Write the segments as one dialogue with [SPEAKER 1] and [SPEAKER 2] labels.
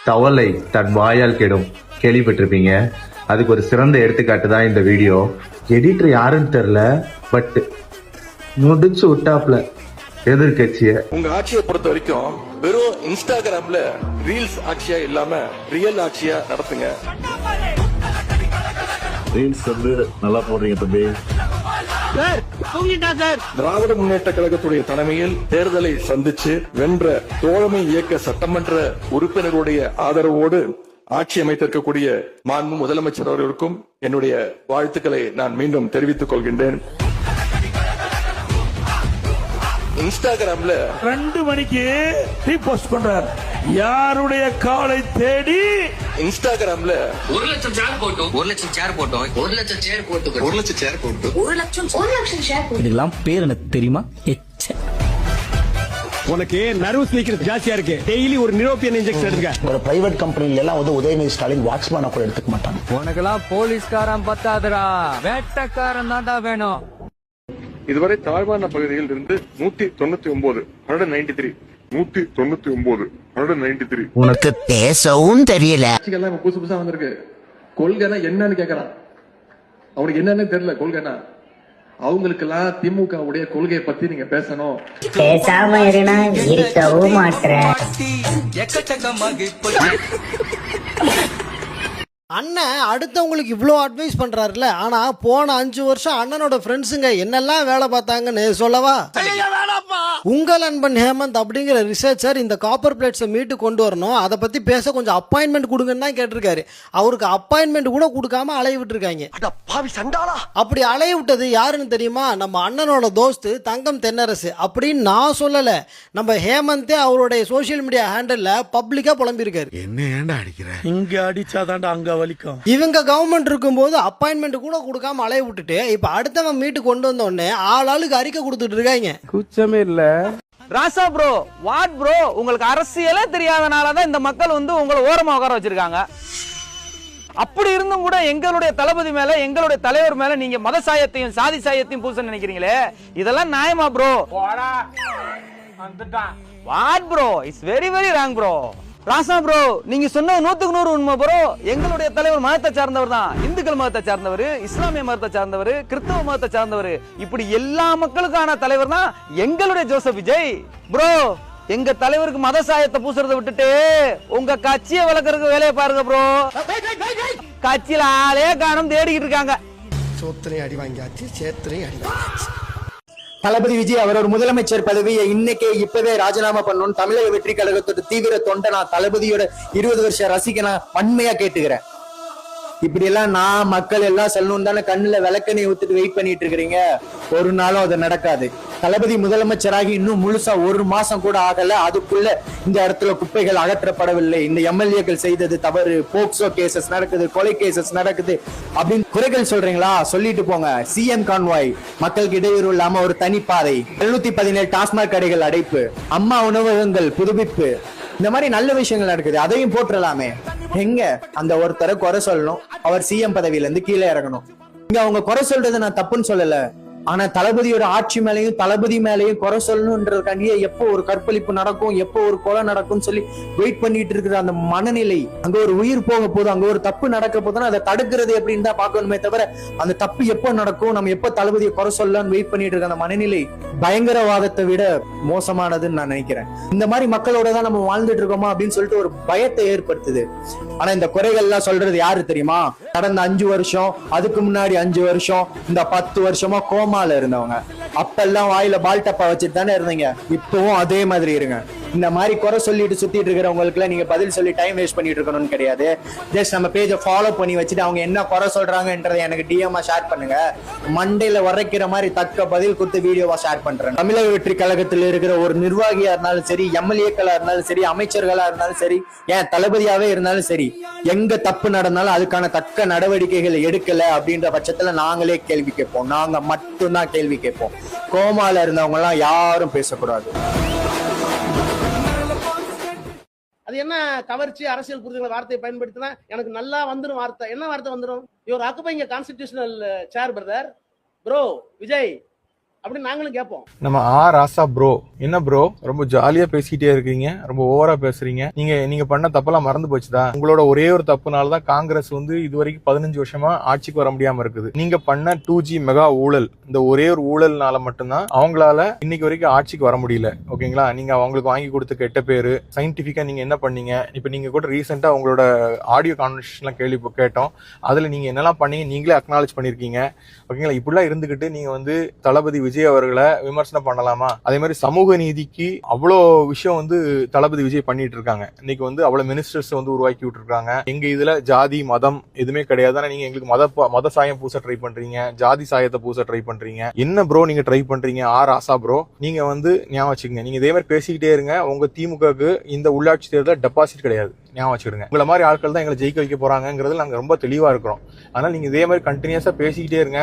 [SPEAKER 1] தவளை தன் வாயால் கெடும் கேள்விப்பட்டிருப்பீங்க. அதுக்கு ஒரு சிறந்த எடுத்துக்காட்டு தான் இந்த வீடியோ. எடிட்டர் யாருன்னு தெரியல, பட் முடிச்சு விட்டாப்ல எதிர்கட்சிய.
[SPEAKER 2] உங்க ஆட்சியை பொறுத்த வரைக்கும் வெறும் இன்ஸ்டாகிராம்ல ரீல்ஸ் ஆட்சியா இல்லாம ரியல் ஆட்சியா நடத்துங்க.
[SPEAKER 3] ரீல்ஸ் வந்து நல்லா போடுறீங்க தம்பி.
[SPEAKER 2] திராவிட முன்னேற்ற கழகத்துடைய தலைமையில் தேர்தலை சந்திச்சு வென்ற தோழமை இயக்க சட்டமன்ற உறுப்பினருடைய ஆதரவோடு ஆட்சி அமைத்திருக்கக்கூடிய மாண்பு முதலமைச்சர் அவர்களுக்கும் என்னுடைய வாழ்த்துக்களை நான் மீண்டும் தெரிவித்துக் கொள்கின்றேன். இன்ஸ்டாகிராம்ல
[SPEAKER 4] 2 மணிக்கு ரீபோஸ்ட் பண்றார். யாருடைய காலை தேடி
[SPEAKER 2] இன்ஸ்டாகிராம்ல
[SPEAKER 5] 1 லட்சம் சேர் போட்டோம், 1 லட்சம் சேர் போட்டோம், 1 லட்சம் சேர் போட்டோம்,
[SPEAKER 2] 1 லட்சம் சேர் போட்டு
[SPEAKER 5] 1 லட்சம் சேர் போட்டோம்.
[SPEAKER 6] இதெல்லாம் பேர் எனக்கு தெரியுமா?
[SPEAKER 7] உனக்கு நர்வஸ் வீக்னஸ் ஜாஸ்தியா இருக்கு. டெய்லி ஒரு நியூரோபியன் இன்ஜெக்ஷன் எடுத்துக்க.
[SPEAKER 8] ஒரு பிரைவேட் கம்பெனில எல்லாம் வந்து உதயநிதி ஸ்டாலின் வாட்ச்மேனா கூட எடுத்துக்க மாட்டாங்க.
[SPEAKER 9] உனக்கெல்லாம் போலீஸ்காரன் பத்தாதுடா, வேட்டக்காரன் தான்டா வேணும்.
[SPEAKER 2] இதுவரை தாழ்வான பகுதியில் இருந்து 199 193
[SPEAKER 8] உனக்கு பேசவும் தெரியல.
[SPEAKER 2] புதுசு புதுசா வந்திருக்கு. கொள்கைனா என்னன்னு கேக்குறான். அவனுக்கு என்னன்னு தெரியல கொள்கைனா. அவங்களுக்கு எல்லாம் திமுக உடைய கொள்கையை பத்தி நீங்க பேசணும்.
[SPEAKER 10] பேசாம இருனா இருக்கவும் மாட்டேன்.
[SPEAKER 11] அண்ணன் அடுத்தவங்களுக்கு இவ்வளோ அட்வைஸ் பண்றாருல, ஆனா போன 5 வருஷம் அண்ணனோட ஃப்ரெண்ட்ஸுங்க என்னெல்லாம் வேலை பார்த்தாங்கன்னு சொல்லவா? உங்கள் அன்பன் ஹேமந்த் அப்படிங்கிற ரிசர்ச்சர் இந்த காப்பர் பிளேட்ஸை மீட்டு கொண்டு வரணும், அதை பத்தி பேச கொஞ்சம் அப்பாயின்மெண்ட் கொடுங்கன்னு தான் கேட்டிருக்காரு. அவருக்கு அப்பாயின்மெண்ட் கூட கொடுக்காம அலைய விட்டுருக்காங்க. அப்படி அலைய விட்டது யாருன்னு தெரியுமா? நம்ம அண்ணனோட தோஸ்து தங்கம் தென்னரசு. அப்படின்னு நான் சொல்லல, நம்ம ஹேமந்தே அவருடைய சோசியல் மீடியா ஹேண்டல்ல பப்ளிக்கா புலம்பியிருக்காரு.
[SPEAKER 4] என்ன ஏன்டா அடிக்கிற? இங்க அடிச்சாதான்டா அங்க வலிக்கும்.
[SPEAKER 11] இவங்க கவர்மெண்ட் இருக்கும்போது அப்பாயின்மெண்ட் கூட கொடுக்காம அலைய விட்டுட்டு இப்ப அடுத்தவன் மீட்டு கொண்டு வந்த உடனே ஆளுக்கு அறிக்கை கொடுத்துட்டு இருக்காங்க.
[SPEAKER 9] குச்சமே இல்ல. ராசா ப்ரோ, வாட் ப்ரோ, உங்களுக்கு அரசியலே தெரியாதனாலதான் இந்த மக்கள் வந்து உங்களை ஓரமா உட்கார வச்சிருக்காங்க. அப்படி இருந்தும் கூட எங்களுடைய தளபதி மேல, எங்களுடைய தலைவர் மேல நீங்க மத சாயத்தையும் சாதி சாயத்தையும் பூச நினைக்கிறீங்களே, இதெல்லாம் நியாயமா bro? What bro, it's very very wrong bro. ராசா ப்ரோ, நீங்க சொன்ன 100க்கு 100 உண்மை ப்ரோ. எங்களுடைய தலைவர் மதத்தை சார்ந்தவர் தான். இந்துக்கள் மதத்தை சார்ந்தவர், இஸ்லாமிய மதத்தை சார்ந்தவர், கிறிஸ்தவ மதத்தை சார்ந்தவர், இப்படி எல்லா மக்களுக்கான தலைவர் தான் எங்களுடைய ஜோசப் விஜய் ப்ரோ. எங்க தலைவருக்கு மத சாயத்தை பூசுறதை விட்டுட்டு உங்க கட்சியை வளர்க்கறதுக்கு வேலையை பாருங்க ப்ரோ. கட்சியில ஆளே காணும் தேடிக்கிட்டு இருக்காங்க.
[SPEAKER 11] சோத்திரை அடி வாங்கியாச்சு, சேத்திரை அடி வாங்கியாச்சு.
[SPEAKER 8] தளபதி விஜய் அவரோட முதலமைச்சர் பதவியை இன்னைக்கே இப்பவே ராஜினாமா பண்ணணும். தமிழக வெற்றி கழகத்தோட தீவிர தொண்டை, நான் தளபதியோட 20 வருஷ ரசிகனா வன்மையா கேட்டுக்கிறேன். இப்படி எல்லாம் நான் மக்கள் எல்லாம் சொல்லணும் தானே கண்ணுல விளக்கெண்ணெய் ஊத்துட்டு வெயிட் பண்ணிட்டு இருக்கிறீங்க. ஒரு நாளும் அது நடக்காது. தளபதி முதலமைச்சராகி இன்னும் முழுசா 1 மாசம் கூட ஆகல, அதுக்குள்ள இந்த இடத்துல குப்பைகள் அகற்றப்படவில்லை. இந்த எம்எல்ஏக்கள் செய்தது தவறு, போக்சோ கேசஸ் நடக்குது, கொலை கேசஸ் நடக்குது அப்படின்னு குறைகள் சொல்றீங்களா? சொல்லிட்டு போங்க. சிஎம் கான்வாய், மக்களுக்கு இடையூறு இல்லாம ஒரு தனிப்பாதை, 717 டாஸ்மாக் கடைகள் அடைப்பு, அம்மா உணவகங்கள் புதுப்பிப்பு, இந்த மாதிரி நல்ல விஷயங்கள் நடக்குது. அதையும் போட்டுடலாமே. எங்க அந்த ஒருத்தரை குறை சொல்லணும், அவர் சிஎம் பதவியில இருந்து கீழே இறங்கணும். இங்க அவங்க குறை சொல்றது நான் தப்புன்னு சொல்லல, ஆனா தளபதியோட ஆட்சி மேலையும் தளபதி மேலையும் குறை சொல்லணும்ன்றதுக்காண்டியே எப்போ ஒரு கற்பழிப்பு நடக்கும், எப்போ ஒரு கொலை நடக்கும் சொல்லி வெயிட் பண்ணிட்டு இருக்கிற அந்த மனநிலை, அங்க ஒரு உயிர் போக போதும், அங்க ஒரு தப்பு நடக்க போதுன்னா அதை தடுக்கிறது எப்படின்னு தான் பார்க்கணுமே தவிர அந்த தப்பு எப்போ நடக்கும், நம்ம எப்போ தளபதியை குறை சொல்லலாம்னு வெயிட் பண்ணிட்டு இருக்க அந்த மனநிலை பயங்கரவாதத்தை விட மோசமானதுன்னு நான் நினைக்கிறேன். இந்த மாதிரி மக்களோட தான் நம்ம வாழ்ந்துட்டு இருக்கோமா அப்படின்னு சொல்லிட்டு ஒரு பயத்தை ஏற்படுத்துது. ஆனா இந்த குறைகள் எல்லாம் சொல்றது யாரு தெரியுமா? கடந்த 5 வருஷம், அதுக்கு முன்னாடி 5 வருஷம், இந்த 10 வருஷமா கோமால இருந்தவங்க. அப்பெல்லாம் வாயில பால் டப்பா வச்சுட்டு தானே இருந்தீங்க. இப்பவும் அதே மாதிரி இருங்க. இந்த மாதிரி குறை சொல்லிட்டு சுத்திட்டு இருக்கிறவங்களுக்கு எல்லாம் நீங்க பதில் சொல்லி டைம் வேஸ்ட் பண்ணிட்டு இருக்கணும்னு கிடையாது. ஜஸ்ட் நம்ம பேஜை ஃபாலோ பண்ணி வச்சுட்டு அவங்க என்ன குறை சொல்றாங்கன்றதை எனக்கு டிஎம்ஆ ஷேர் பண்ணுங்க. மண்டையில உரைக்கிற மாதிரி தக்க பதில் கொடுத்து வீடியோவா ஷேர் பண்றேன். தமிழக வெற்றி கழகத்தில் இருக்கிற ஒரு நிர்வாகியா இருந்தாலும் சரி, எம்எல்ஏக்களா இருந்தாலும் சரி, அமைச்சர்களா இருந்தாலும் சரி, ஏன் தளபதியாவே இருந்தாலும் சரி, எங்க தப்பு நடந்தாலும் அதுக்கான தக்க நடவடிக்கைகள் எடுக்கல அப்படின்ற பட்சத்துல நாங்களே கேள்வி கேட்போம். நாங்க மட்டும்தான் கேள்வி கேட்போம். கோமால இருந்தவங்க எல்லாம் யாரும் பேசக்கூடாது.
[SPEAKER 12] அது என்ன கவர்ச்சி அரசியல் புரிதல் வார்த்தையை பயன்படுத்தினா எனக்கு நல்லா வந்துடும் வார்த்தை. என்ன வார்த்தை வந்துடும்? இவர் ஆக்குப்பைங்க கான்ஸ்டிடியூஷனல் சேர் பிரதர் ப்ரோ விஜய் அப்படின்னு நாங்களும் கேட்போம்.
[SPEAKER 6] நம்ம ராசா ப்ரோ, என்ன ப்ரோ ரொம்ப ஜாலியா பேசிக்கிட்டே இருக்கீங்க, ரொம்ப ஓவரா பேசுறீங்க. நீங்க பண்ண தப்பெல்லாம் மறந்து போச்சுதா? உங்களோட ஒரே ஒரு தப்புனாலதான் காங்கிரஸ் இது வரைக்கும் 15 வருஷமா ஆட்சிக்கு வர முடியாம இருக்குது. நீங்க பண்ண 2G மெகா ஊழல், இந்த ஒரே ஒரு ஊழல்னால மட்டும்தான் அவங்களால இன்னைக்கு வரைக்கும் ஆட்சிக்கு வர முடியல. ஓகேங்களா? நீங்க அவங்களுக்கு வாங்கி கொடுத்த கெட்ட பேரு, சயின்டிபிக்கா நீங்க என்ன பண்ணீங்க? இப்ப நீங்க கூட ரீசெண்டா உங்களோட ஆடியோ கான்வர்சேஷன்லாம் கேட்டோம். அதுல நீங்க என்னெல்லாம் பண்ணீங்க நீங்களே அக்னாலேஜ் பண்ணிருக்கீங்க. ஓகேங்களா? இப்படிலாம் இருந்துகிட்டு நீங்க தளபதி விஜய் அவர்களை விமர்சனம் பண்ணலாமா? அதே மாதிரி சமூக நீதிக்கு அவ்வளோ விஷயம் தளபதி விஜய் பண்ணிட்டு இருக்காங்க. இன்னைக்கு அவ்வளவு மினிஸ்டர்ஸ் உருவாக்கி விட்டு இருக்காங்க. எங்க இதுல ஜாதி மதம் எதுவுமே கிடையாது. ஆனா நீங்க எங்களுக்கு மத சாயம் பூச ட்ரை பண்றீங்க, ஜாதி சாயத்தை பூச ட்ரை பண்றீங்க. என்ன ப்ரோ நீங்க ட்ரை பண்றீங்க? ராசா ப்ரோ, நீங்க ஞாபகம் வச்சுக்கங்க, நீங்க இதே மாதிரி பேசிக்கிட்டே இருங்க. உங்க திமுகவுக்கு இந்த உள்ளாட்சி தேர்தல் டெபாசிட் கிடையாது, ஞாபகம் வச்சுக்கிடுங்க. உங்களை மாதிரி ஆட்கள் தான் எங்களை ஜெயிக்க வைக்க போறாங்கிறது நாங்க ரொம்ப தெளிவா இருக்கிறோம். அதனால நீங்க இதே மாதிரி கண்டினியூஸா பேசிக்கிட்டே இருங்க.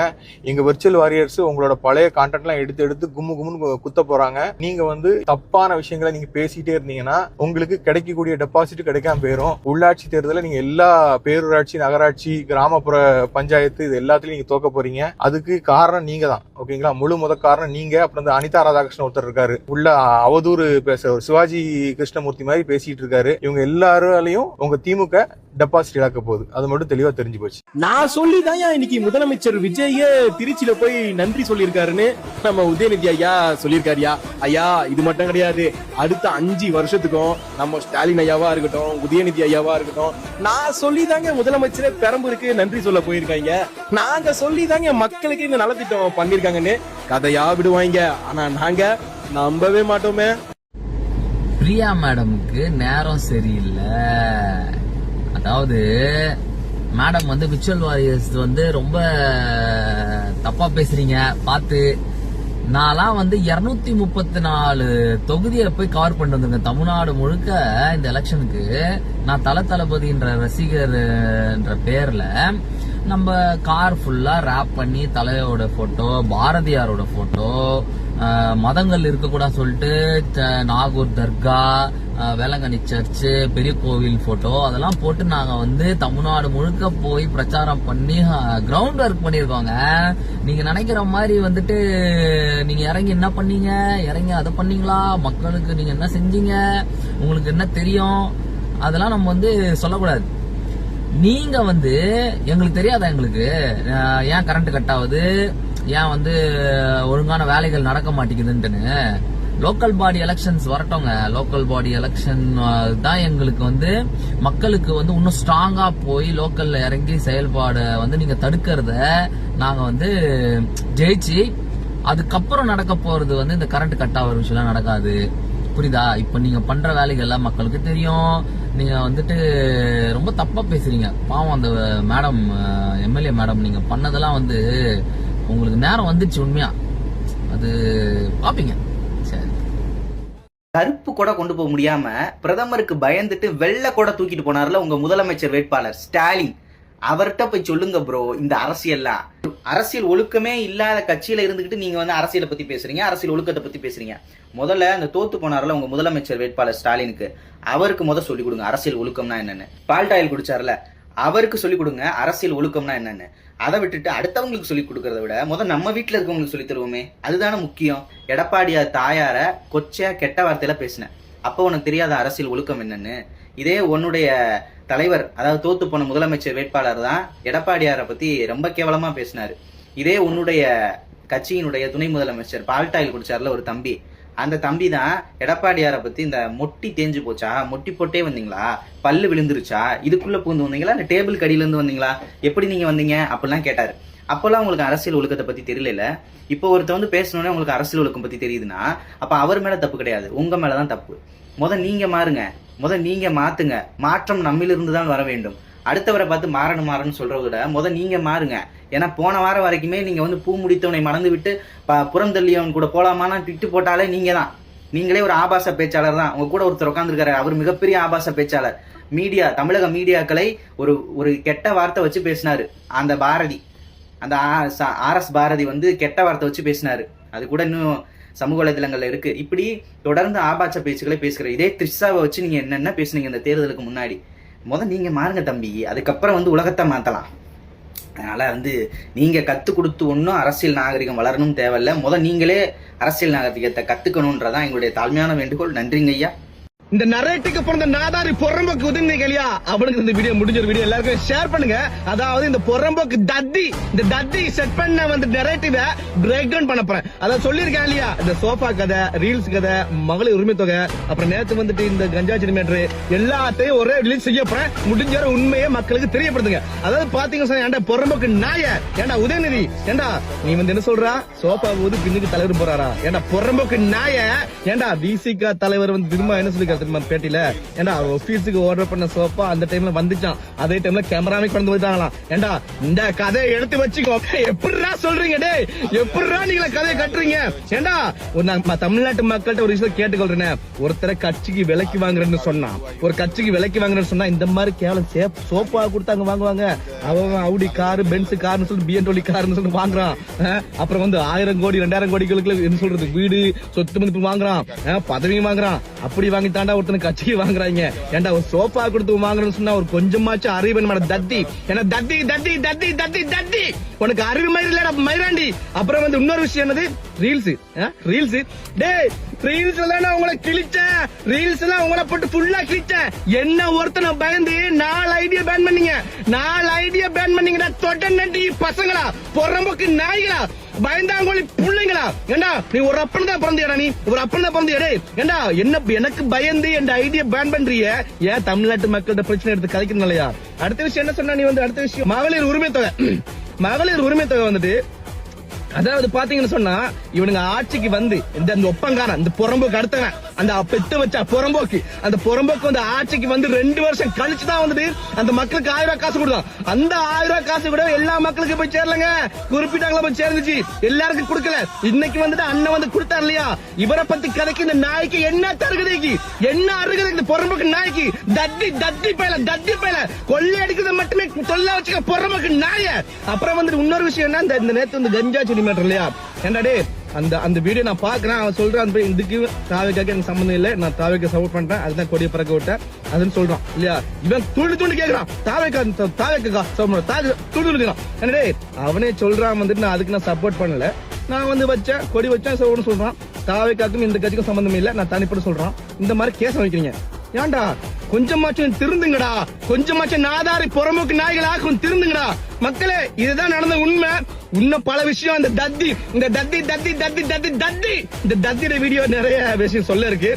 [SPEAKER 6] எங்க விர்ச்சுவல் வாரியர்ஸ் உங்களோட பழைய கான்டென்ட் எல்லாம் எடுத்து கும்முன்னு குத்த போறாங்க. நீங்க தப்பான விஷயங்களை நீங்க பேசிட்டே இருந்தீங்கன்னா உங்களுக்கு கிடைக்கக்கூடிய டெபாசிட் கிடைக்காம போயிடும். உள்ளாட்சி தேர்தலில் நீங்க எல்லா பேரூராட்சி, நகராட்சி, கிராமப்புற பஞ்சாயத்து இது எல்லாத்துலயும் நீங்க தோக்க போறீங்க. அதுக்கு காரணம் நீங்க தான். ஓகேங்களா? முழு முத காரணம் நீங்க. அப்புறம் இந்த அனிதா ராதாகிருஷ்ணன் ஒருத்தர் இருக்காரு, உள்ள அவதூறு பேச சிவாஜி கிருஷ்ணமூர்த்தி மாதிரி பேசிட்டு இருக்காரு. இவங்க எல்லாராலையும் உங்க திமுக டெபாசிட் இழக்க போகுது. அது மட்டும் தெளிவா தெரிஞ்சு போச்சு.
[SPEAKER 7] நான் சொல்லிதான் இன்னைக்கு முதலமைச்சர் விஜய திருச்சியில போய் நன்றி சொல்லியிருக்காருன்னு நம்ம உதயநிதி ஐயா சொல்லியிருக்காருயா. ஐயா இது மட்டும் கிடையாது, அடுத்த 5 வருஷத்துக்கும் நம்ம ஸ்டாலின் ஐயாவா இருக்கட்டும், உதயநிதி ஐயாவா இருக்கட்டும், நான் சொல்லிதாங்க முதலமைச்சரே பெரம்பூருக்கு நன்றி சொல்ல போயிருக்காங்க. நாங்க சொல்லிதாங்க மக்களுக்கு இந்த நலத்திட்டம் பண்ணிருக்காங்கன்னு கதையா விடுவாங்க. ஆனா நாங்க நம்பவே மாட்டோமே.
[SPEAKER 5] பிரியா மேடமுக்கு நேரம் சரியில்லை. அதாவது மேடம் விர்ச்சுவல் வாரியர்ஸ் ரொம்ப தப்பா பேசுறீங்க பார்த்து. நான்லாம் 234 தொகுதியை போய் கவர் பண்ணிட்டு வந்திருக்கேன் தமிழ்நாடு முழுக்க. இந்த எலெக்ஷனுக்கு நான் தளபதின்ற ரசிகர் என்ற பேர்ல நம்ம கார் ஃபுல்லா ரேப் பண்ணி தலையோட போட்டோ, பாரதியாரோட போட்டோ, மதங்கள் இருக்கக்கூடாது சொல்லிட்டு நாகூர் தர்கா, வேளங்கண்ணி சர்ச்சு, பெரிய கோவில் போட்டோ அதெல்லாம் போட்டு நாங்க தமிழ்நாடு முழுக்க போய் பிரச்சாரம் பண்ணி கிரவுண்ட் ஒர்க் பண்ணிருக்கோங்க. நீங்க நினைக்கிற மாதிரி நீங்க இறங்கி என்ன பண்ணீங்க, இறங்கி அதை பண்ணீங்களா, மக்களுக்கு நீங்க என்ன செஞ்சீங்க, உங்களுக்கு என்ன தெரியும், அதெல்லாம் நம்ம சொல்லக்கூடாது. நீங்க எங்களுக்கு தெரியாதா? எங்களுக்கு ஏன் கரண்ட் கட் ஆகுது, ஏன் ஒழுங்கான வேலைகள் நடக்க மாட்டேங்குதுன்னு. லோக்கல் பாடி எலெக்ஷன்ஸ் வரட்டோங்க. லோக்கல் பாடி எலெக்ஷன் தான் எங்களுக்கு மக்களுக்கு இன்னும் ஸ்ட்ராங்கா போய் லோக்கல்ல இறங்கி செயல்பாடு நீங்க தடுக்கிறத நாங்க ஜெயிச்சு அதுக்கப்புறம் நடக்க போறது இந்த கரண்ட் கட் ஆகிற விஷயம் நடக்காது. புரியுதா? இப்ப நீங்க பண்ற வேலைகள் எல்லாம் மக்களுக்கு தெரியும். நீங்க ரொம்ப தப்பா பேசுறீங்க. பாவம் அந்த மேடம், எம்எல்ஏ மேடம், நீங்க பண்ணதெல்லாம் உங்களுக்கு நேரம் வந்துச்சு. உண்மையா அது பாப்பீங்க. சரி,
[SPEAKER 9] கருப்பு கூட கொண்டு போக முடியாம பிரதமருக்கு பயந்துட்டு வெள்ளை கூட தூக்கிட்டு போனார்ல உங்க முதலமைச்சர் வேட்பாளர் ஸ்டாலின், அவர்கிட்ட போய் சொல்லுங்க ப்ரோ. இந்த அரசியல் ஒழுக்கமே இல்லாத கட்சியில இருந்துகிட்டு நீங்க அரசியலை பத்தி பேசுறீங்க, அரசியல் ஒழுக்கத்தை பத்தி பேசுறீங்க. முதல்ல அந்த தோத்து போனார்ல உங்க முதலமைச்சர் வேட்பாளர் ஸ்டாலினுக்கு, அவருக்கு சொல்லிக் கொடுங்க அரசியல் ஒழுக்கம்னா என்னன்னு. பால்டாயில் குடிச்சார்ல, அவருக்கு சொல்லிக் கொடுங்க அரசியல் ஒழுக்கம்னா என்னன்னு. அதை விட்டுட்டு அடுத்தவங்களுக்கு சொல்லிக் கொடுக்கறத விட நம்ம வீட்டுல இருக்கவங்களுக்கு சொல்லி தருவோமே, அதுதானே முக்கியம். எடப்பாடியார் தாயார கொச்சையா கெட்ட வார்த்தையில பேசினேன், அப்போ உனக்கு தெரியாத அரசியல் ஒழுக்கம் என்னன்னு. இதே உன்னுடைய தலைவர், அதாவது தோத்து போன முதலமைச்சர் வேட்பாளர் தான் எடப்பாடியாரை பத்தி ரொம்ப கேவலமா பேசினாரு. இதே உன்னுடைய கட்சியினுடைய துணை முதலமைச்சர் பால்டாயில் குடிச்சார்ல ஒரு தம்பி, அந்த தம்பி தான் எடப்பாடியாரை பத்தி இந்த மொட்டி தேஞ்சு போச்சா, மொட்டி போட்டே வந்தீங்களா, பல்லு விழுந்துருச்சா, இதுக்குள்ள பூந்து வந்தீங்களா, இந்த டேபிள் கடியில இருந்து வந்தீங்களா, எப்படி நீங்க வந்தீங்க அப்படிலாம் கேட்டாரு. அப்பெல்லாம் உங்களுக்கு அரசியல் ஒழுக்கத்தை பத்தி தெரியல. இப்போ ஒருத்தர் பேசணுன்னே உங்களுக்கு அரசியல் ஒழுக்கம் பத்தி தெரியுதுன்னா அப்ப அவர் மேல தப்பு கிடையாது, உங்க மேலதான் தப்பு. நீங்க மாறுங்க, நீங்க மாத்துங்க. மாற்றம் நம்மிலிருந்து தான் வர வேண்டும். அடுத்தவரை பார்த்து மாறணும் சொல்றத விட நீங்க மாறுங்க. ஏன்னா போன வாரம் வரைக்குமே நீங்க பூ முடித்தவனை மறந்து விட்டு புறந்தள்ளியவன் கூட போலாமான்னு ட்விட்டு போட்டாலே நீங்க தான். நீங்களே ஒரு ஆபாச பேச்சாளர் தான். உங்க கூட ஒருத்தர் உட்காந்துருக்காரு, அவர் மிகப்பெரிய ஆபாச பேச்சாளர். மீடியா, தமிழக மீடியாக்களை ஒரு கெட்ட வார்த்தை வச்சு பேசினாரு அந்த பாரதி, அந்த RS பாரதி கெட்ட வார்த்தை வச்சு பேசினாரு. அது கூட இன்னும் சமூக வலைதளங்கள்ல இருக்கு. இப்படி தொடர்ந்து ஆபாச பேச்சுக்களை பேசுகிற இதே த்ரிஷாவை வச்சு நீங்க என்னென்ன பேசுனீங்க இந்த தேர்தலுக்கு முன்னாடி. நீங்க மாறுங்க தம்பி, அதுக்கப்புறம் உலகத்தை மாத்தலாம்.
[SPEAKER 13] அதனால நீங்க கத்து கொடுத்து ஒன்றும் அரசியல் நாகரிகம் வளரணும் தேவையில்ல, நீங்களே அரசியல் நாகரிகத்தை கத்துக்கணும்ன்றதான் எங்களுடைய தாழ்மையான வேண்டுகோள். நன்றிங்க ஐயா.
[SPEAKER 8] இந்த நரேட்டுக்கு பிறந்த நாதாரி பொறம்போக்கு உதவிங்க இல்லையா, அவனுக்கு இந்த வீடியோ முடிஞ்ச வீடியோ எல்லாருக்கும் ஷேர் பண்ணுங்க. அதாவது இந்த பொறம்போக்கு தத்தி செட் பண்ண நரேட்டிவ பிரேக் டவுன் பண்ண போறேன். அதான் சொல்லியிருக்கேன் இல்லையா, இந்த சோஃபா கதை, ரீல்ஸ் கதை, மகளிர் உரிமை தொகை, அப்புறம் நேத்து இந்த கஞ்சா சினிமேட்ரு எல்லாத்தையும் ஒரே ரிலீஸ் செய்ய போறேன். முடிஞ்ச உண்மையை மக்களுக்கு தெரியப்படுத்துங்க. அதாவது பாத்தீங்கன்னா ஏன்டா பொறம்போக்கு நாய, ஏன்டா உதயநிதி, ஏன்டா நீ என்ன சொல்றா, சோஃபா போது பின்னுக்கு தலைவர் போறாரா, ஏன்டா பொறம்போக்கு நாய, ஏன்டா விசிகா தலைவர் திரும்ப என்ன சொல்லி பேட்டியில, ஏண்டா ஆபீஸுக்கு ஆர்டர் பண்ண சோஃபா அந்த டைம்ல வந்துச்சான், அதே டைம்ல கேமராமே கொண்டு வந்துட்டாங்களாம். ஏண்டா இந்த கதையை எடுத்து வச்சுக்கோ. எப்படிடா சொல்றீங்க டே, எப்படிடா நீங்க கதையை கட்டுறீங்க? ஏண்டா தமிழ்நாட்டு மக்கள்கிட்ட ஒரு விஷயம் கேட்டுக்கொள்றேன், ஒருத்தரை கட்சிக்கு விலைக்கு வாங்குறேன்னு சொன்னா, ஒரு கட்சிக்கு விலைக்கு வாங்குறேன்னு சொன்னா இந்த மாதிரி கேவலம் சோஃபா கொடுத்தாங்க வாங்குவாங்க. அவன் அவுடி காரு, பென்ஸ் கார்னு சொல்லி BMW கார்னு சொல்லி வாங்குறான். அப்புறம் 1000 கோடி 2000 கோடிகளுக்கு என்ன சொல்றது வீடு சொத்து மதிப்பு வாங்குறான், பதவியும் வாங்குறான். அப்படி வாங்கிட்டாண்டா ஒருத்தனை கட்சிக்கு வாங்குறாங்க. ஏன்டா ஒரு சோஃபா கொடுத்து வாங்குறேன்னு சொன்னா ஒரு கொஞ்சமாச்சும் அறிவு தத்தி, ஏன்னா தத்தி தத்தி தத்தி தத்தி தத்தி உனக்கு அறிவு மயிர் இல்லடா மயிராண்டி. அப்புறம் இன்னொரு விஷயம் என்னது, ரீல்ஸ் டேய், ரீல்ஸ் எல்லாம் உங்களை கிழிச்சேன், ரீல்ஸ் எல்லாம் உங்களை போட்டு ஃபுல்லா கிழிச்சேன். என்ன ஒருத்தனை பயந்து 4 ஐடியா பேன் பண்ணீங்க, 4 ஐடியா பேன் பண்ணீங்கடா. தொட்ட நண்டி பசங்களா, பொறம்போக்கு நாய்களா, பயந்தாங்கோலி பிள்ளைங்களா, ஏண்டா நீ ஒரு அப்பன் தான் பிறந்தியடா, நீ ஒரு அப்பன் தான் பிறந்தியடே. ஏண்டா என்ன எனக்கு பயந்து என் ஐடியா பேன் பண்றிய, ஏன் தமிழ்நாட்டு மக்கள்கிட்ட பிரச்சனை எடுத்து கதைக்கணும் இல்லையா? அடுத்த விஷயம் என்ன சொன்னா நீ அடுத்த விஷயம் மகளிர் உரிமை தொகை. மகளிர் உரிமை தொகை அதாவது பாத்தீங்கன்னு சொன்னா இவனுங்க ஆட்சிக்கு இந்த ஒப்பங்காரன், இந்த புறம்போக்கு அடுத்தவன், அந்த பெத்து வச்ச புறம்போக்கு, அந்த புறம்போக்கு ஆட்சிக்கு 2 வருஷம் கழிச்சுதான் அந்த மக்களுக்கு 1000 ரூபாய் காசு கொடுத்தான். அந்த 1000 ரூபாய் காசு கூட எல்லா மக்களுக்கும் போய் சேரலங்க, குறிப்பிட்டாங்களா போய் சேர்ந்துச்சு, எல்லாருக்கும் கொடுக்கல. இன்னைக்கு அண்ணன் கொடுத்தாரு இல்லையா, இவரை பத்தி கதைக்கு இந்த நாய்க்கு என்ன தருகுதைக்கு, என்ன அருகுது இந்த புறம்போக்கு நாய்க்கு, தத்தி பயில கொள்ளை அடிக்கிறது மட்டுமே தொல்லை வச்சுக்க புறம்போக்கு நாய. அப்புறம் இன்னொரு விஷயம் என்ன, இந்த நேத்து கஞ்சா சினிமேட்டர் இல்லையா, என்னடே அந்த வீடியோ நான் பாக்குறேன், அவன் சொல்றான் இதுக்கு தாவைக்காக எனக்கு சம்பந்தம் இல்லை, நான் தாவைக்கு சப்போர்ட் பண்றேன், அதுதான் கொடியை பறக்க விட்டேன் அதுன்னு சொல்றான் இல்லையா. இவன் துண்டு கேக்குறான், தாவைக்கா துண்டு என்னடே அவனே சொல்றான் நான் அதுக்கு நான் சப்போர்ட் பண்ணல, நான் வச்சேன் கொடி வச்சேன் சொல்றான். தாவைக்காக்கும் இந்த கட்சிக்கும் சம்பந்தம் இல்லை, நான் தனிப்பட்டு சொல்றான். இந்த மாதிரி கேஸ் வைக்கிறீங்க, ஏன்டா கொஞ்சமாச்சும் திருந்துங்கடா, கொஞ்சமாச்சும் நாதாரி புறம்போக்கு நாய்களா திருந்துங்கடா மக்களே. இதுதான் நடந்த உண்மை. இன்னும் பல விஷயம் இந்த தத்தியோட வீடியோ நிறைய விஷயம் சொல்ல இருக்கு.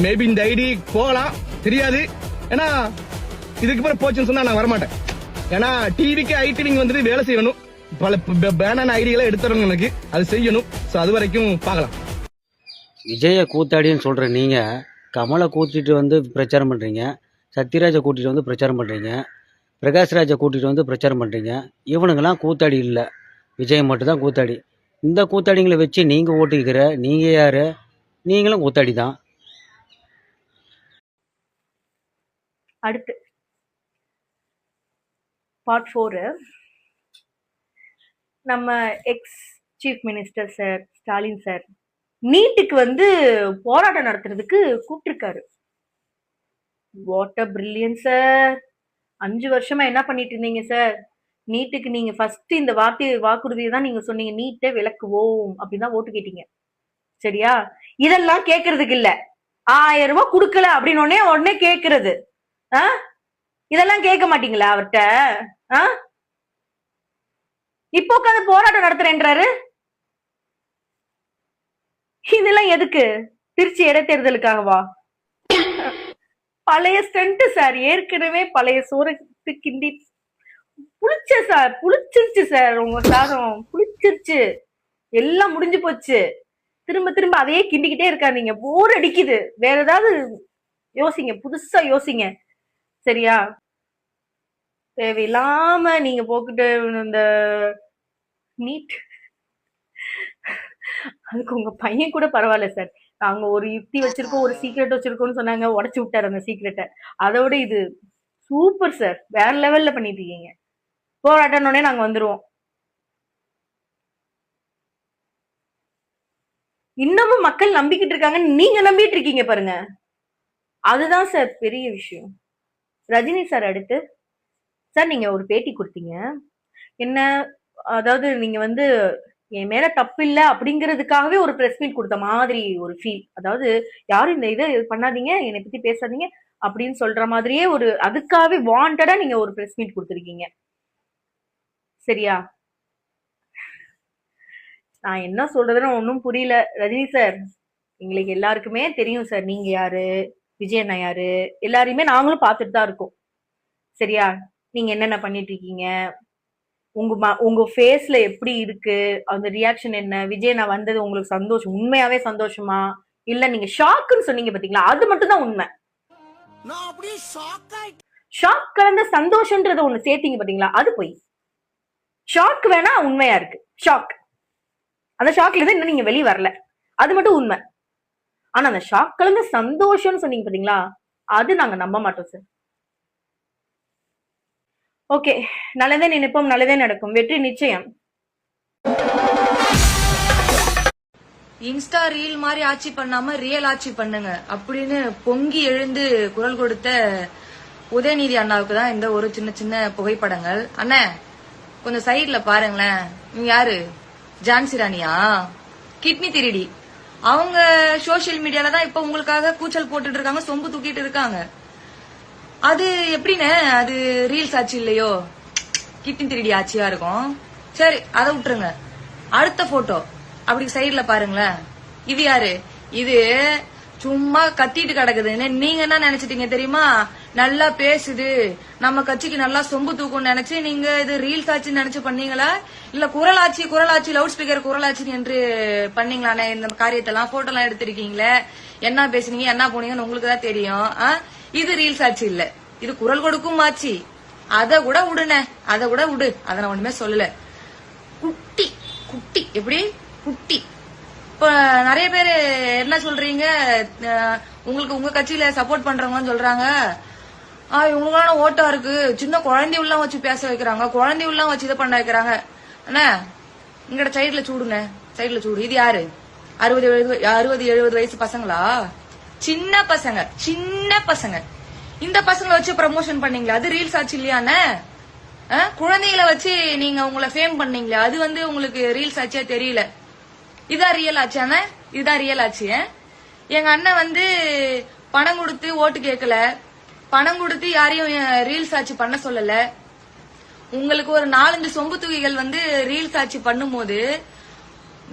[SPEAKER 8] மேபி இந்த ஐடி போகலாம் தெரியாது, ஏன்னா இதுக்கு பிறகு போச்சுன்னு சொன்னா நான் வரமாட்டேன். ஏன்னா டிவிக்கு ஐடிவிங்க வேலை செய்யணும், பல பேனான ஐடிகளை எடுத்துறணும், எனக்கு அது செய்யணும். சோ அது வரைக்கும் பார்க்கலாம்.
[SPEAKER 14] விஜய கூத்தாடின்னு சொல்ற நீங்க கமலை கூட்டிட்டு பிரச்சாரம் பண்றீங்க, சத்யராஜை கூட்டிட்டு பிரச்சாரம் பண்றீங்க, பிரகாஷ்ராஜை கூட்டிட்டு பிரச்சாரம் பண்றீங்க. இவனுங்கெல்லாம் கூத்தாடி இல்லை, விஜய் மட்டும் தான் கூத்தாடி. இந்த கூத்தாடிங்களை வச்சு நீங்க ஓட்டுக்கிற, நீங்க யாரு? நீங்களும் கூத்தாடி தான்.
[SPEAKER 15] அடுத்து பார்ட் 4 நம்ம ex chief minister sir Stalin sir நீட்டுக்கு போராட்டம் நடத்துறதுக்கு கூப்பிட்டுருக்காரு. What a brilliant sir. 5 வருஷமா என்ன பண்ணிட்டு இருந்தீங்க சார்? நீட்டுக்கு நீங்க ஃபர்ஸ்ட் இந்த வாக்குறுதியை தான் நீங்க சொன்னீங்க, நீட்டை விலக்குவோம் அப்படிதான் ஓட்டு கேட்டீங்க, சரியா? இதெல்லாம் கேட்கறதுக்கு இல்ல, 1000 ரூபாய் கொடுக்கல அப்படின்னு உடனே கேட்கறது. இதெல்லாம் கேட்க மாட்டீங்களா அவர்கிட்ட? இப்போ உட்காந்து போராட்டம் நடத்துறேன்றாரு. இதெல்லாம் எதுக்கு? திருச்சி இடைத்தேர்தலுக்காகவா? பழைய ஸ்டண்ட் சார், ஏற்கனவே பழைய சோரத்து கிண்டி புளிச்சிருச்சு சார், உங்க சாதம் புளிச்சிருச்சு, எல்லாம் முடிஞ்சு போச்சு. திரும்ப அதையே கிண்டிக்கிட்டே இருக்காதீங்க, போர் அடிக்குது. வேற ஏதாவது யோசிங்க, புதுசா யோசிங்க, சரியா? தேவையில்லாம நீங்க போக்கிட்டு இந்த நீட், அதுக்கு உங்க பையன் கூட பரவாயில்ல சார். நாங்க ஒரு யுக்தி வச்சிருக்கோம், ஒரு சீக்ரெட் வச்சிருக்கோம்னு சொன்னாங்க, உடைச்சு விட்டாரு அந்த சீக்ரெட்டை. அதோட இது சூப்பர் சார், வேற லெவல்ல பண்ணிட்டு இருக்கீங்க. போராட்டம்னே நாங்க வந்துருவோம். இன்னமும் மக்கள் நம்பிக்கிட்டு இருக்காங்க, நீங்க நம்பிட்டு இருக்கீங்க பாருங்க, அதுதான் சார் பெரிய விஷயம். ரஜினி சார் அடுத்து சார் நீங்க ஒரு பேட்டி கொடுத்தீங்க, என்ன, அதாவது நீங்க வந்து என் மேல தப்பு இல்ல அப்படிங்கிறதுக்காகவே ஒரு பிரஸ் மீட் கொடுத்த மாதிரி ஒரு ஃபீல். அதாவது யாரும் இந்த இதை பண்ணாதீங்க, என்னை பத்தி பேசாதீங்க அப்படின்னு சொல்ற மாதிரியே ஒரு அதுக்காகவே வாண்டடா நீங்க ஒரு பிரஸ் மீட் கொடுத்துருக்கீங்க. சரியா? நான் என்ன சொல்றதுன்னு ஒன்றும் புரியல. ரஜினி சார், எங்களுக்கு எல்லாருக்குமே தெரியும் சார் நீங்க யாரு, விஜய் அண்ணா யாரு, எல்லாரையுமே நாங்களும் பார்த்துட்டு தான் இருக்கோம். சரியா? நீங்க என்னென்ன பண்ணிட்டு இருக்கீங்க, உங்க ஃபேஸ்ல எப்படி இருக்கு, அந்த ரியாக்ஷன் என்ன, விஜய் நான் வந்தது உங்களுக்கு சந்தோஷம், உண்மையாவே சந்தோஷமா இல்ல நீங்க ஷாக்குன்னு சொன்னீங்க பாத்தீங்களா, அது மட்டும் தான் உண்மை. ஷாக் கலந்த சந்தோஷம்ன்றத ஒண்ணு சேர்த்தீங்க பாத்தீங்களா, அது போய். ஷாக் வேணா உண்மையா இருக்கு, ஷாக். அந்த ஷாக்ல இருந்து இன்னும் நீங்க வெளியே வரல, அது மட்டும் உண்மை. ஆனா அந்த ஷாக் கலந்த சந்தோஷம்னு சொன்னீங்க பாத்தீங்களா, அது நாங்க நம்ப மாட்டோம் சார். ஓகே, நல்லதே நினைப்போம், நல்லதே நடக்கும், வெற்றி நிச்சயம்.
[SPEAKER 16] இன்ஸ்டா ரீல் மாதிரி ஆட்சி பண்ணாம ரியல் ஆட்சி பண்ணுங்க அப்படின்னு பொங்கி எழுந்து குரல் கொடுத்த உதயநிதி அண்ணாவுக்கு தான் இந்த ஒரு சின்ன சின்ன புகைப்படங்கள். அண்ணே கொஞ்சம் சைட்ல பாருங்களேன். நீங்க யாரு, ஜான்சி ராணியா, கிட்னி திருடி? அவங்க சோசியல் மீடியால தான் இப்ப உங்களுக்காக கூச்சல் போட்டுட்டு இருக்காங்க, சொம்பு தூக்கிட்டு இருக்காங்க. அது எப்படின்னு, அது ரீல்ஸ் ஆட்சி இல்லையோ, கிட்னி திருடி ஆட்சியா இருக்கும். சரி, அதை விட்டுருங்க. அடுத்த போட்டோ அப்படி சைட்ல பாருங்களேன். இது யாரு? இது சும்மா கத்திட்டு கிடக்குதுன்னு நீங்க என்ன நினைச்சிட்டீங்க தெரியுமா? நல்லா பேசுது, நம்ம கட்சிக்கு நல்லா சொம்பு தூக்கும்னு நினைச்சு நீங்க இது ரீல்ஸ் ஆட்சி நினைச்சு பண்ணீங்களா, இல்ல குரலாட்சி லவுட் ஸ்பீக்கர் குரலாட்சி என்று பண்ணீங்களானே? இந்த காரியத்தெல்லாம் போட்டோ எல்லாம் எடுத்திருக்கீங்களே, என்ன பேசுனீங்க என்ன போனீங்கன்னு உங்களுக்கு தான் தெரியும். இது ரீல்ஸ் ஆட்சி இல்ல, இது குரல் கொடுக்கும் ஆட்சி. அத கூட விடுனே, அத கூட விடு, அத நான் ஒண்ணுமே சொல்லல. குட்டி குட்டி எப்படி குட்டி? இப்ப நிறைய பேரு என்ன சொல்றீங்க, உங்களுக்கு உங்க கட்சியில சப்போர்ட் பண்றவங்கன்னு சொல்றாங்க, இவங்களுக்கான ஓட்டா இருக்கு, சின்ன குழந்தை உள்ள வச்சு பேச வைக்கிறாங்க, குழந்தை உள்ள வச்சு இதை பண்ண வைக்கிறாங்க. அண்ணா இங்கட சைட்ல சூடுனே, சைட்ல சூடு. இது யாரு? 60-70 வயசு பசங்களா? சின்ன பசங்க. இந்த பசங்களை வச்சு ப்ரமோஷன் பண்ணீங்களா, அது ரீல்ஸ் ஆச்சு இல்லையானே? குழந்தைகளை வச்சு நீங்க உங்களை ஃபேம் பண்ணீங்களே, அது வந்து உங்களுக்கு ரீல்ஸ் ஆச்சியா தெரியல. இதான் ரியல் ஆச்சானே? இதுதான் ரியல் ஆச்சு. எங்க அண்ணன் வந்து பணம் கொடுத்து ஓட்டு கேட்கல, பணம் கொடுத்து யாரையும் ரீல்ஸ் ஆட்சி பண்ண சொல்லல. உங்களுக்கு ஒரு 4-5 சொம்பு தூக்கிகள் வந்து ரீல்ஸ் ஆட்சி பண்ணும் போது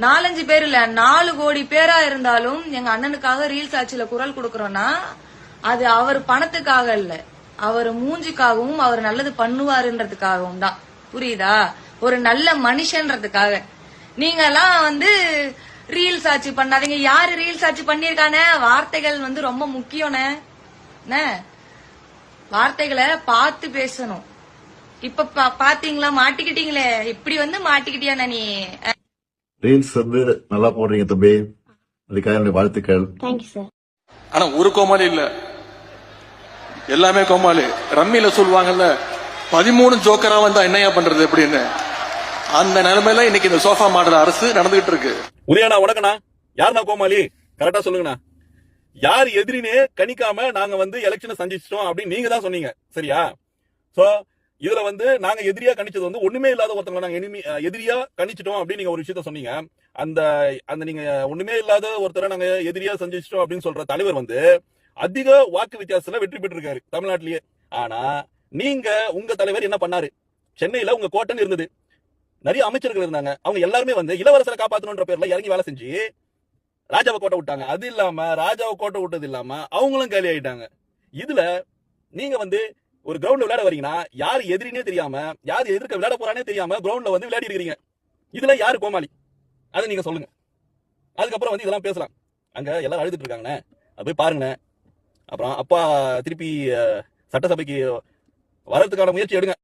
[SPEAKER 16] 4-5 பேர் இல்ல 4 கோடி பேரா இருந்தாலும் எங்க அண்ணனுக்காக ரீல்ஸ் ஆட்சியில குரல் கொடுக்கறோம்னா அது அவர் பணத்துக்காக இல்ல, அவர் மூஞ்சிக்காகவும் அவர் நல்லது பண்ணுவாருன்றதுக்காகவும் தான். புரியுதா? ஒரு நல்ல மனுஷன்றதுக்காக. நீங்க எல்லாம் வந்து ரீல்ஸ் ஆட்சி பண்ணாதீங்க. யாரு ரீல்ஸ் ஆட்சி பண்ணிருக்கானே? வார்த்தைகள் வந்து ரொம்ப முக்கியம்னே. வார்த்தைகளை பார்த்து பேசணும். இப்ப பாத்தீங்களா, மாட்டிக்கிட்டீங்களே, இப்படி வந்து மாட்டிக்கிட்டியா நீ?
[SPEAKER 3] ரீல்ஸ் வந்து நல்லா போடுறீங்க தம்பி, அதுக்காக என்னுடைய வாழ்த்துக்கள்.
[SPEAKER 15] Thank you sir.
[SPEAKER 2] ஆனா ஒரு கோமாளி இல்ல, எல்லாமே கோமாளி. ரம்மியில சொல்லுவாங்கல்ல, 13 ஜோக்கரா வந்தா என்னையா பண்றது அப்படின்னு, அந்த நிலைமையில இன்னைக்கு இந்த சோஃபா மாடல் அரசு நடந்துகிட்டு இருக்கு.
[SPEAKER 6] உதயண்ணா வணக்கண்ணா. யாருண்ணா கோமாளி? கரெக்டா சொல்லுங்கண்ணா. யார் எதிரினே கணிக்காம நாங்க வந்து எலெக்ஷனை சந்திச்சிட்டோம் அப்படின்னு நீங்க தான் சொன்னீங்க, சரியா? சோ இதுல வந்து நாங்க எதிரியா கணிச்சது வந்து ஒண்ணுமே இல்லாத ஒருத்தவங்க நாங்க எதிரியா கணிச்சிட்டோம் அப்படின்னு நீங்க ஒரு விஷயத்த சொன்னீங்க. அந்த அந்த நீங்க ஒண்ணுமே இல்லாத ஒருத்தரை நாங்க எதிரியா சந்திச்சிட்டோம் அப்படின்னு சொல்ற தலைவர் வந்து அதிக வாக்கு வித்தியாசத்துல வெற்றி பெற்றிருக்காரு தமிழ்நாட்டிலேயே. ஆனா நீங்க உங்க தலைவர் என்ன பண்ணாரு? சென்னையில உங்க கோட்டன் இருந்தது, நிறைய அமைச்சர்கள் இருந்தாங்க, அவங்க எல்லாருமே வந்து இளவரசரை காப்பாற்றணுன்ற பேர்ல இறங்கி வேலை செஞ்சு ராஜாவை கோட்டை விட்டாங்க. அது இல்லாம ராஜாவை கோட்டை விட்டது இல்லாம அவங்களும் காலி ஆயிட்டாங்க. இதுல நீங்க வந்து ஒரு கிரவுண்ட்ல விளையாட வரீங்கன்னா யார் எதிரினே தெரியாம, யார் எதிர்க்க விளையாட போறானே தெரியாம கிரவுண்ட்ல வந்து விளையாடி இருக்கிறீங்க. இதுல யாரு கோமாளி? அதை நீங்க சொல்லுங்க. அதுக்கப்புறம் வந்து இதெல்லாம் பேசலாம். அங்க எல்லாரும் அழுதுட்டு இருக்காங்கண்ணே, அது போய் பாருங்கண்ணே. அப்புறம் அப்பா திருப்பி சட்டசபைக்கு வர்றதுக்கான முயற்சி எடுங்க.